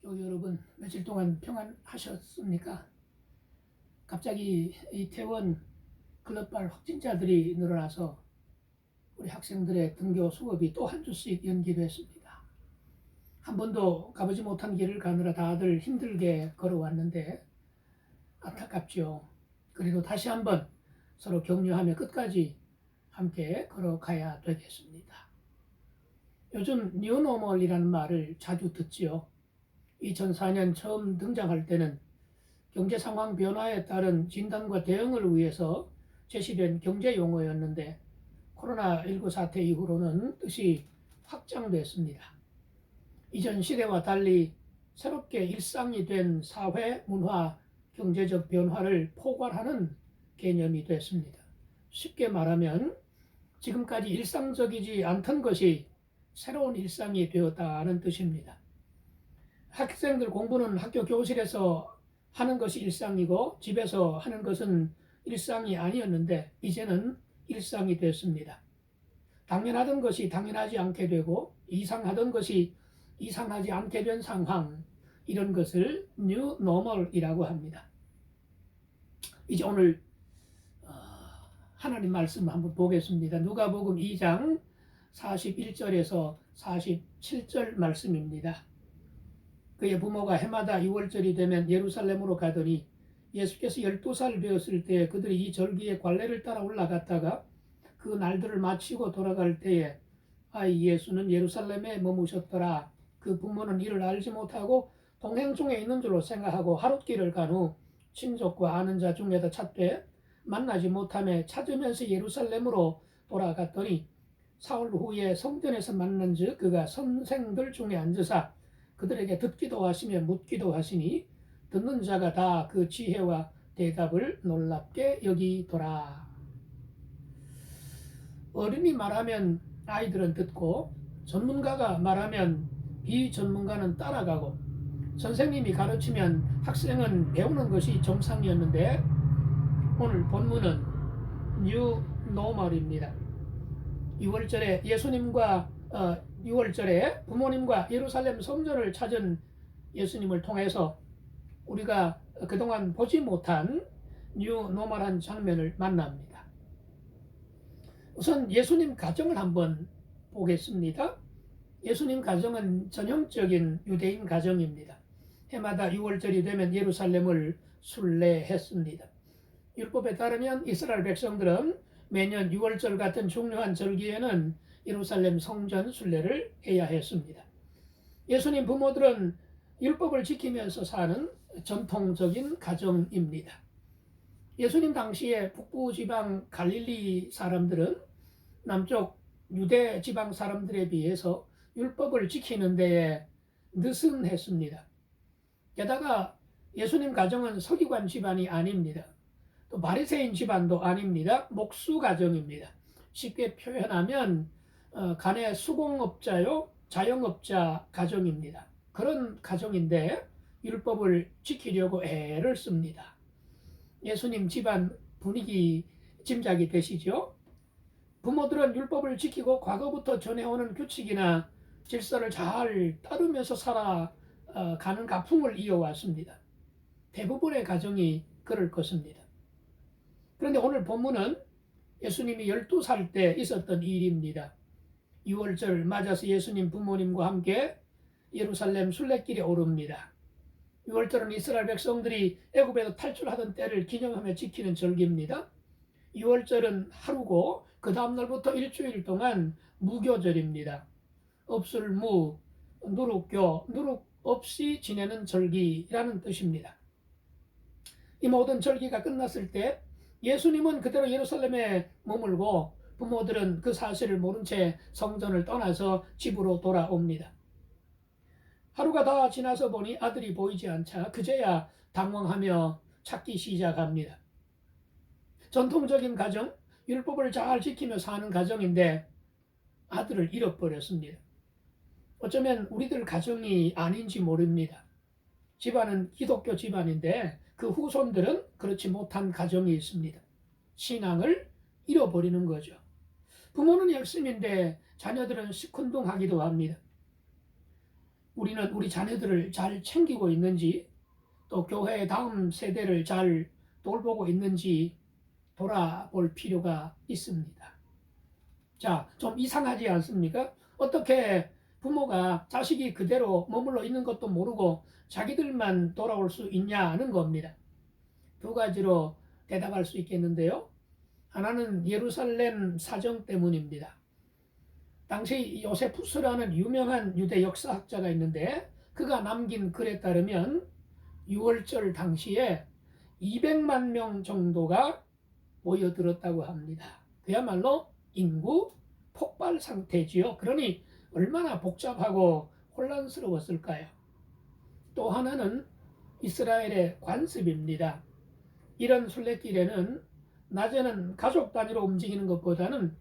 교우 여러분, 며칠 동안 평안하셨습니까? 갑자기 이태원 클럽발 확진자들이 늘어나서 우리 학생들의 등교 수업이 또 한 주씩 연기됐습니다. 한 번도 가보지 못한 길을 가느라 다들 힘들게 걸어왔는데 안타깝죠. 그래도 다시 한번 서로 격려하며 끝까지 함께 걸어가야 되겠습니다. 요즘 뉴노멀이라는 말을 자주 듣지요. 2004년 처음 등장할 때는 경제 상황 변화에 따른 진단과 대응을 위해서 제시된 경제 용어였는데 코로나19 사태 이후로는 뜻이 확장됐습니다. 이전 시대와 달리 새롭게 일상이 된 사회, 문화, 경제적 변화를 포괄하는 개념이 됐습니다. 쉽게 말하면 지금까지 일상적이지 않던 것이 새로운 일상이 되었다는 뜻입니다. 학생들 공부는 학교 교실에서 하는 것이 일상이고 집에서 하는 것은 일상이 아니었는데 이제는 일상이 됐습니다. 당연하던 것이 당연하지 않게 되고 이상하던 것이 이상하지 않게 된 상황, 이런 것을 뉴 노멀이라고 합니다. 이제 오늘 하나님 말씀 한번 보겠습니다. 누가복음 2장 41절에서 47절 말씀입니다. 그의 부모가 해마다 6월절이 되면 예루살렘으로 가더니 예수께서 12살 되었을 때 그들이 이 절기의 관례를 따라 올라갔다가 그 날들을 마치고 돌아갈 때에 아이 예수는 예루살렘에 머무셨더라. 그 부모는 이를 알지 못하고 동행 중에 있는 줄로 생각하고 하룻길을 간 후 친족과 아는 자 중에다 찾되 만나지 못하며 찾으면서 예루살렘으로 돌아갔더니 사흘 후에 성전에서 만난즉 그가 선생들 중에 앉으사 그들에게 듣기도 하시며 묻기도 하시니 듣는 자가 다 그 지혜와 대답을 놀랍게 여기더라. 어른이 말하면 아이들은 듣고 전문가가 말하면 비전문가는 따라가고 선생님이 가르치면 학생은 배우는 것이 정상이었는데 오늘 본문은 뉴 노멀입니다. 6월절에 예수님과 6월절에 부모님과 예루살렘 성전을 찾은 예수님을 통해서 우리가 그동안 보지 못한 뉴노멀한 장면을 만납니다. 우선 예수님 가정을 한번 보겠습니다. 예수님 가정은 전형적인 유대인 가정입니다. 해마다 6월절이 되면 예루살렘을 순례했습니다. 율법에 따르면 이스라엘 백성들은 매년 6월절 같은 중요한 절기에는 예루살렘 성전 순례를 해야 했습니다. 예수님 부모들은 율법을 지키면서 사는 전통적인 가정입니다. 예수님 당시에 북부 지방 갈릴리 사람들은 남쪽 유대 지방 사람들에 비해서 율법을 지키는 데에 느슨했습니다. 게다가 예수님 가정은 서기관 집안이 아닙니다. 또 바리새인 집안도 아닙니다. 목수 가정입니다. 쉽게 표현하면 간의 수공업자요 자영업자 가정입니다. 그런 가정인데 율법을 지키려고 애를 씁니다. 예수님 집안 분위기 짐작이 되시죠? 부모들은 율법을 지키고 과거부터 전해오는 규칙이나 질서를 잘 따르면서 살아가는 가풍을 이어왔습니다. 대부분의 가정이 그럴 것입니다. 그런데 오늘 본문은 예수님이 12살 때 있었던 일입니다. 6월절 맞아서 예수님 부모님과 함께 예루살렘 순례길에 오릅니다. 6월절은 이스라엘 백성들이 애굽에서 탈출하던 때를 기념하며 지키는 절기입니다. 6월절은 하루고 그 다음 날부터 일주일 동안 무교절입니다. 없을무, 누룩교, 누룩 없이 지내는 절기라는 뜻입니다. 이 모든 절기가 끝났을 때 예수님은 그대로 예루살렘에 머물고 부모들은 그 사실을 모른 채 성전을 떠나서 집으로 돌아옵니다. 하루가 다 지나서 보니 아들이 보이지 않자 그제야 당황하며 찾기 시작합니다. 전통적인 가정, 율법을 잘 지키며 사는 가정인데 아들을 잃어버렸습니다. 어쩌면 우리들 가정이 아닌지 모릅니다. 집안은 기독교 집안인데 그 후손들은 그렇지 못한 가정이 있습니다. 신앙을 잃어버리는 거죠. 부모는 열심인데 자녀들은 시큰둥하기도 합니다. 우리는 우리 자녀들을 잘 챙기고 있는지, 또 교회의 다음 세대를 잘 돌보고 있는지 돌아볼 필요가 있습니다. 자, 좀 이상하지 않습니까? 어떻게 부모가 자식이 그대로 머물러 있는 것도 모르고 자기들만 돌아올 수 있냐는 겁니다. 두 가지로 대답할 수 있겠는데요. 하나는 예루살렘 사정 때문입니다. 당시 요세푸스라는 유명한 유대 역사학자가 있는데 그가 남긴 글에 따르면 6월절 당시에 200만 명 정도가 모여들었다고 합니다. 그야말로 인구 폭발 상태지요. 그러니 얼마나 복잡하고 혼란스러웠을까요? 또 하나는 이스라엘의 관습입니다. 이런 순례길에는 낮에는 가족 단위로 움직이는 것보다는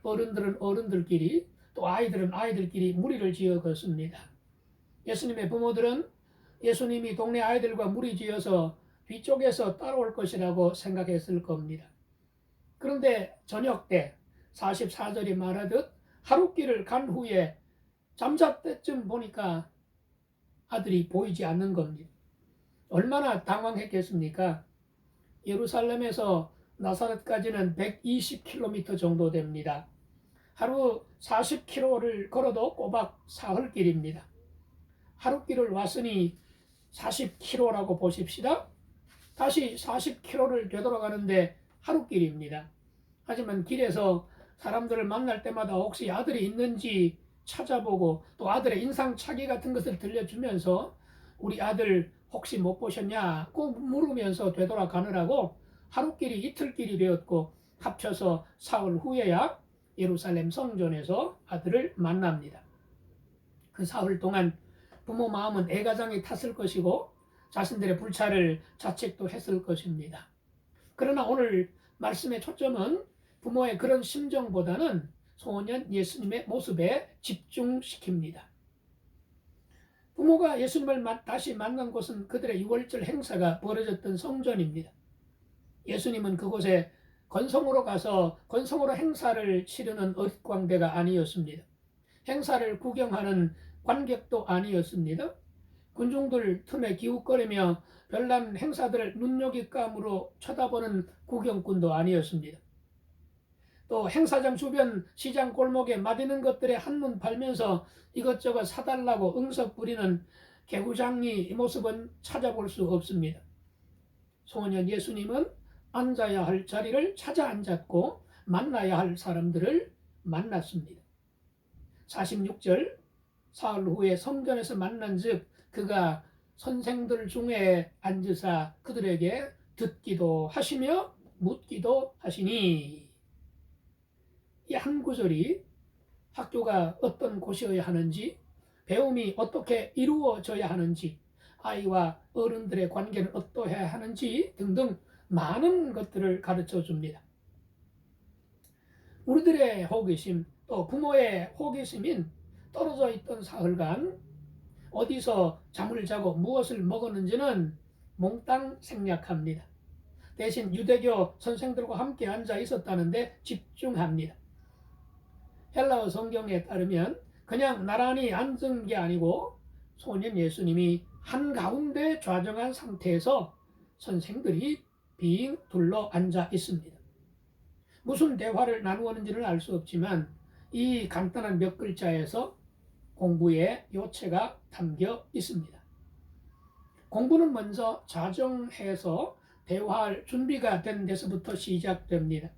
어른들은 어른들끼리 또 아이들은 아이들끼리 무리를 지어 걷습니다. 예수님의 부모들은 예수님이 동네 아이들과 무리 지어서 뒤쪽에서 따라올 것이라고 생각했을 겁니다. 그런데 저녁 때 44절이 말하듯 하룻길을 간 후에 잠잘 때쯤 보니까 아들이 보이지 않는 겁니다. 얼마나 당황했겠습니까? 예루살렘에서 나사렛까지는 120km 정도 됩니다. 하루 40km를 걸어도 꼬박 사흘길입니다. 하룻길을 왔으니 40km라고 보십시다. 다시 40km를 되돌아가는데 하룻길입니다. 하지만 길에서 사람들을 만날 때마다 혹시 아들이 있는지 찾아보고 또 아들의 인상착의 같은 것을 들려주면서 우리 아들 혹시 못 보셨냐고 물으면서 되돌아가느라고 하루길이 이틀길이 되었고 합쳐서 사흘 후에야 예루살렘 성전에서 아들을 만납니다. 그 사흘 동안 부모 마음은 애가장이 탔을 것이고 자신들의 불찰을 자책도 했을 것입니다. 그러나 오늘 말씀의 초점은 부모의 그런 심정보다는 소년 예수님의 모습에 집중시킵니다. 부모가 예수님을 다시 만난 곳은 그들의 6월절 행사가 벌어졌던 성전입니다. 예수님은 그곳에 건성으로 가서 건성으로 행사를 치르는 어릿광대가 아니었습니다. 행사를 구경하는 관객도 아니었습니다. 군중들 틈에 기웃거리며 별난 행사들을 눈여깃감으로 쳐다보는 구경꾼도 아니었습니다. 또 행사장 주변 시장 골목에 맛있는 것들에 한눈 팔면서 이것저것 사달라고 응석 부리는 개구장이 모습은 찾아볼 수 없습니다. 소년 예수님은 앉아야 할 자리를 찾아 앉았고 만나야 할 사람들을 만났습니다. 46절 사흘 후에 성전에서 만난즉 그가 선생들 중에 앉으사 그들에게 듣기도 하시며 묻기도 하시니. 이 한 구절이 학교가 어떤 곳이어야 하는지, 배움이 어떻게 이루어져야 하는지, 아이와 어른들의 관계는 어떠해야 하는지 등등 많은 것들을 가르쳐 줍니다. 우리들의 호기심, 또 부모의 호기심인 떨어져 있던 사흘간 어디서 잠을 자고 무엇을 먹었는지는 몽땅 생략합니다. 대신 유대교 선생들과 함께 앉아 있었다는데 집중합니다. 헬라어 성경에 따르면 그냥 나란히 앉은 게 아니고 소년 예수님이 한가운데 좌정한 상태에서 선생들이 빙 둘러 앉아 있습니다. 무슨 대화를 나누었는지는 알 수 없지만 이 간단한 몇 글자에서 공부의 요체가 담겨 있습니다. 공부는 먼저 자정해서 대화할 준비가 된 데서부터 시작됩니다.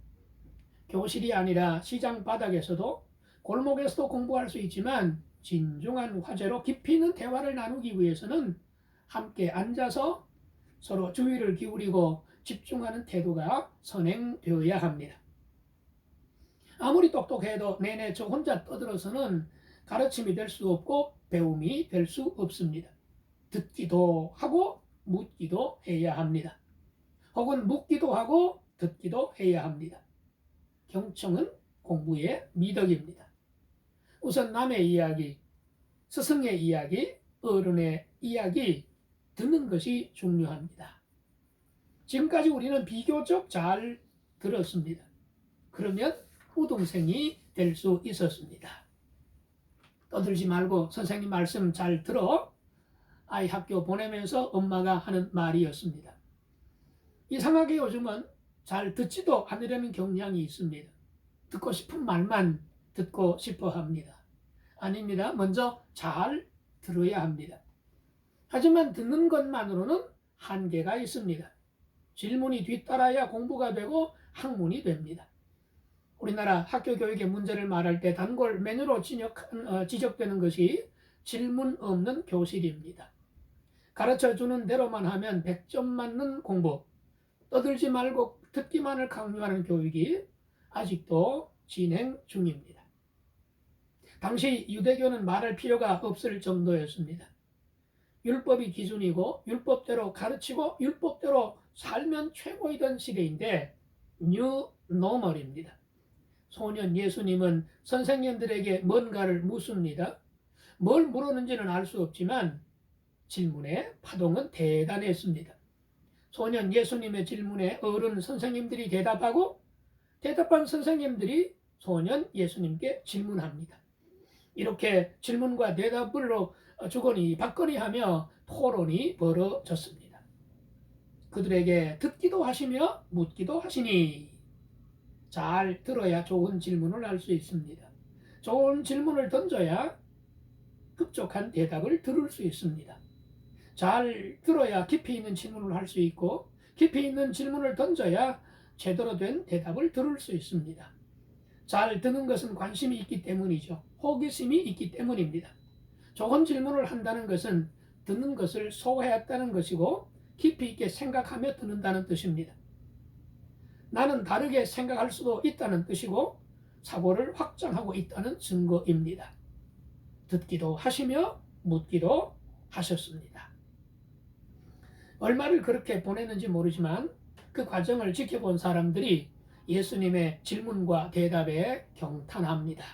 교실이 아니라 시장 바닥에서도 골목에서도 공부할 수 있지만 진중한 화제로 깊이 있는 대화를 나누기 위해서는 함께 앉아서 서로 주의를 기울이고 집중하는 태도가 선행되어야 합니다. 아무리 똑똑해도 내내 저 혼자 떠들어서는 가르침이 될 수 없고 배움이 될 수 없습니다. 듣기도 하고 묻기도 해야 합니다. 혹은 묻기도 하고 듣기도 해야 합니다. 경청은 공부의 미덕입니다. 우선 남의 이야기, 스승의 이야기, 어른의 이야기 듣는 것이 중요합니다. 지금까지 우리는 비교적 잘 들었습니다. 그러면 우등생이 될 수 있었습니다. 떠들지 말고 선생님 말씀 잘 들어. 아이 학교 보내면서 엄마가 하는 말이었습니다. 이상하게 요즘은 잘 듣지도 않으려는 경향이 있습니다. 듣고 싶은 말만 듣고 싶어 합니다. 아닙니다. 먼저 잘 들어야 합니다. 하지만 듣는 것만으로는 한계가 있습니다. 질문이 뒤따라야 공부가 되고 학문이 됩니다. 우리나라 학교 교육의 문제를 말할 때 단골 메뉴로 지적되는 것이 질문 없는 교실입니다. 가르쳐주는 대로만 하면 100점 맞는 공부, 떠들지 말고 듣기만을 강요하는 교육이 아직도 진행 중입니다. 당시 유대교는 말할 필요가 없을 정도였습니다. 율법이 기준이고 율법대로 가르치고 율법대로 살면 최고이던 시대인데 뉴 노멀입니다. 소년 예수님은 선생님들에게 뭔가를 묻습니다. 뭘 물었는지는 알 수 없지만 질문의 파동은 대단했습니다. 소년 예수님의 질문에 어른 선생님들이 대답하고 대답한 선생님들이 소년 예수님께 질문합니다. 이렇게 질문과 대답으로 주거니 받거니 하며 토론이 벌어졌습니다. 그들에게 듣기도 하시며 묻기도 하시니 잘 들어야 좋은 질문을 할 수 있습니다. 좋은 질문을 던져야 흡족한 대답을 들을 수 있습니다. 잘 들어야 깊이 있는 질문을 할 수 있고 깊이 있는 질문을 던져야 제대로 된 대답을 들을 수 있습니다. 잘 듣는 것은 관심이 있기 때문이죠. 호기심이 있기 때문입니다. 좋은 질문을 한다는 것은 듣는 것을 소화했다는 것이고 깊이 있게 생각하며 듣는다는 뜻입니다. 나는 다르게 생각할 수도 있다는 뜻이고 사고를 확장하고 있다는 증거입니다. 듣기도 하시며 묻기도 하셨습니다. 얼마를 그렇게 보냈는지 모르지만 그 과정을 지켜본 사람들이 예수님의 질문과 대답에 경탄합니다.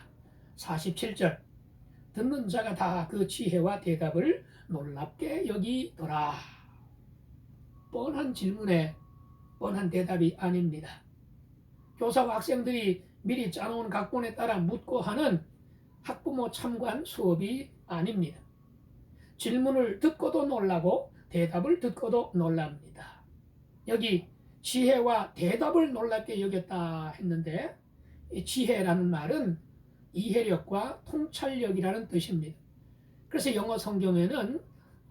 47절 듣는 자가 다 그 지혜와 대답을 놀랍게 여기더라. 뻔한 질문에 뻔한 대답이 아닙니다. 교사와 학생들이 미리 짜놓은 각본에 따라 묻고 하는 학부모 참관 수업이 아닙니다. 질문을 듣고도 놀라고 대답을 듣고도 놀랍니다. 여기 지혜와 대답을 놀랍게 여겼다 했는데 이 지혜라는 말은 이해력과 통찰력이라는 뜻입니다. 그래서 영어 성경에는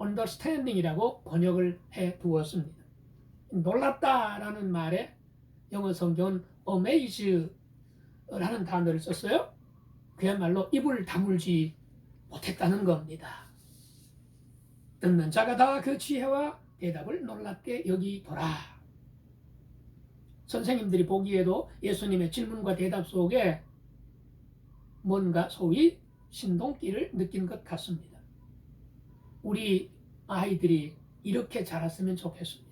understanding이라고 번역을 해 두었습니다. 놀랍다라는 말에 영어 성경은 amaze라는 단어를 썼어요. 그야말로 입을 다물지 못했다는 겁니다. 듣는 자가 다 그 지혜와 대답을 놀랍게 여기더라. 선생님들이 보기에도 예수님의 질문과 대답 속에 뭔가 소위 신동기를 느낀 것 같습니다. 우리 아이들이 이렇게 자랐으면 좋겠습니다.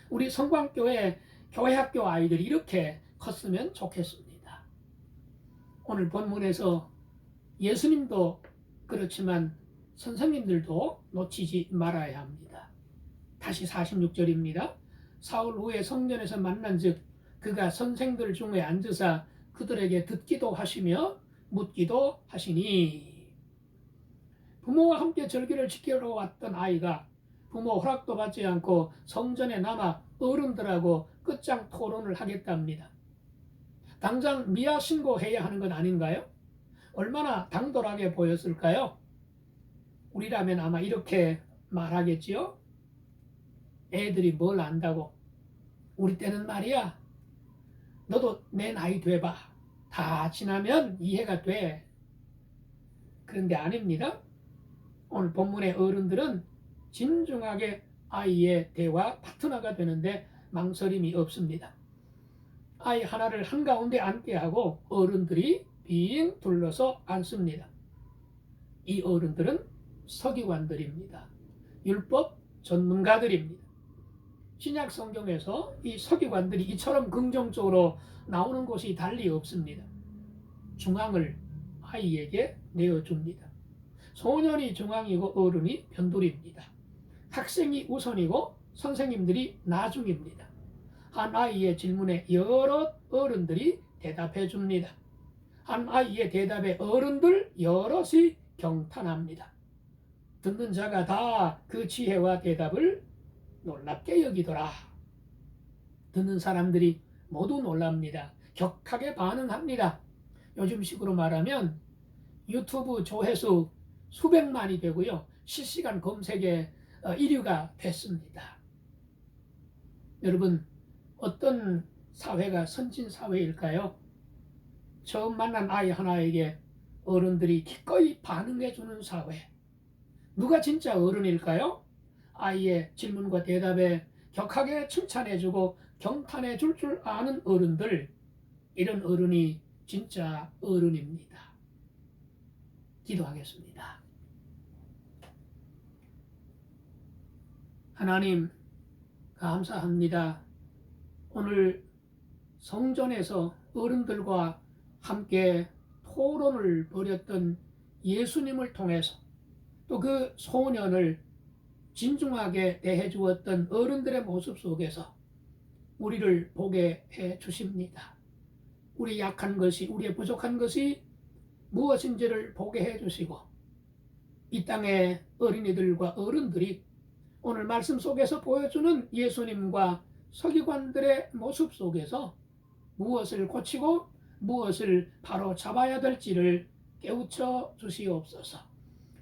우리 성광교회 교회학교 아이들이 이렇게 컸으면 좋겠습니다. 오늘 본문에서 예수님도 그렇지만 선생님들도 놓치지 말아야 합니다. 다시 46절입니다. 사울 후에 성전에서 만난즉 그가 선생들 중에 앉으사 그들에게 듣기도 하시며 묻기도 하시니 부모와 함께 절기를 지키러 왔던 아이가 부모 허락도 받지 않고 성전에 남아 어른들하고 끝장 토론을 하겠답니다. 당장 미아 신고해야 하는 건 아닌가요? 얼마나 당돌하게 보였을까요? 우리라면 아마 이렇게 말하겠지요? 애들이 뭘 안다고. 우리 때는 말이야. 너도 내 나이 돼봐. 다 지나면 이해가 돼. 그런데 아닙니다. 오늘 본문의 어른들은 진중하게 아이의 대화 파트너가 되는데 망설임이 없습니다. 아이 하나를 한가운데 앉게 하고 어른들이 빙 둘러서 앉습니다. 이 어른들은 서기관들입니다. 율법 전문가들입니다. 신약 성경에서 이 서기관들이 이처럼 긍정적으로 나오는 곳이 달리 없습니다. 중앙을 아이에게 내어줍니다. 소년이 중앙이고 어른이 변두리입니다. 학생이 우선이고 선생님들이 나중입니다. 한 아이의 질문에 여러 어른들이 대답해 줍니다. 한 아이의 대답에 어른들 여럿이 경탄합니다. 듣는 자가 다 그 지혜와 대답을 놀랍게 여기더라. 듣는 사람들이 모두 놀랍니다. 격하게 반응합니다. 요즘식으로 말하면 유튜브 조회수 수백만이 되고요. 실시간 검색에 1위가 됐습니다. 여러분, 어떤 사회가 선진 사회일까요? 처음 만난 아이 하나에게 어른들이 기꺼이 반응해주는 사회. 누가 진짜 어른일까요? 아이의 질문과 대답에 격하게 칭찬해주고 경탄해 줄 아는 어른들, 이런 어른이 진짜 어른입니다. 기도하겠습니다. 하나님, 감사합니다. 오늘 성전에서 어른들과 함께 토론을 벌였던 예수님을 통해서 또 그 소년을 진중하게 대해 주었던 어른들의 모습 속에서 우리를 보게 해 주십니다. 우리 약한 것이, 우리의 부족한 것이 무엇인지를 보게 해 주시고, 이 땅의 어린이들과 어른들이 오늘 말씀 속에서 보여주는 예수님과 서기관들의 모습 속에서 무엇을 고치고 무엇을 바로 잡아야 될지를 깨우쳐 주시옵소서.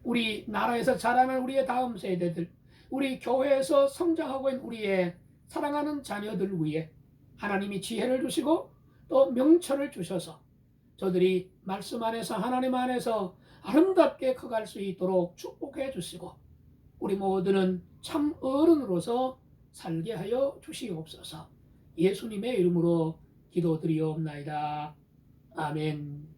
우리 나라에서 자라는 우리의 다음 세대들, 우리 교회에서 성장하고 있는 우리의 사랑하는 자녀들 위해 하나님이 지혜를 주시고 또 명철을 주셔서 저들이 말씀 안에서, 하나님 안에서 아름답게 커갈 수 있도록 축복해 주시고, 우리 모두는 참 어른으로서 살게 하여 주시옵소서. 예수님의 이름으로 기도드리옵나이다. 아멘.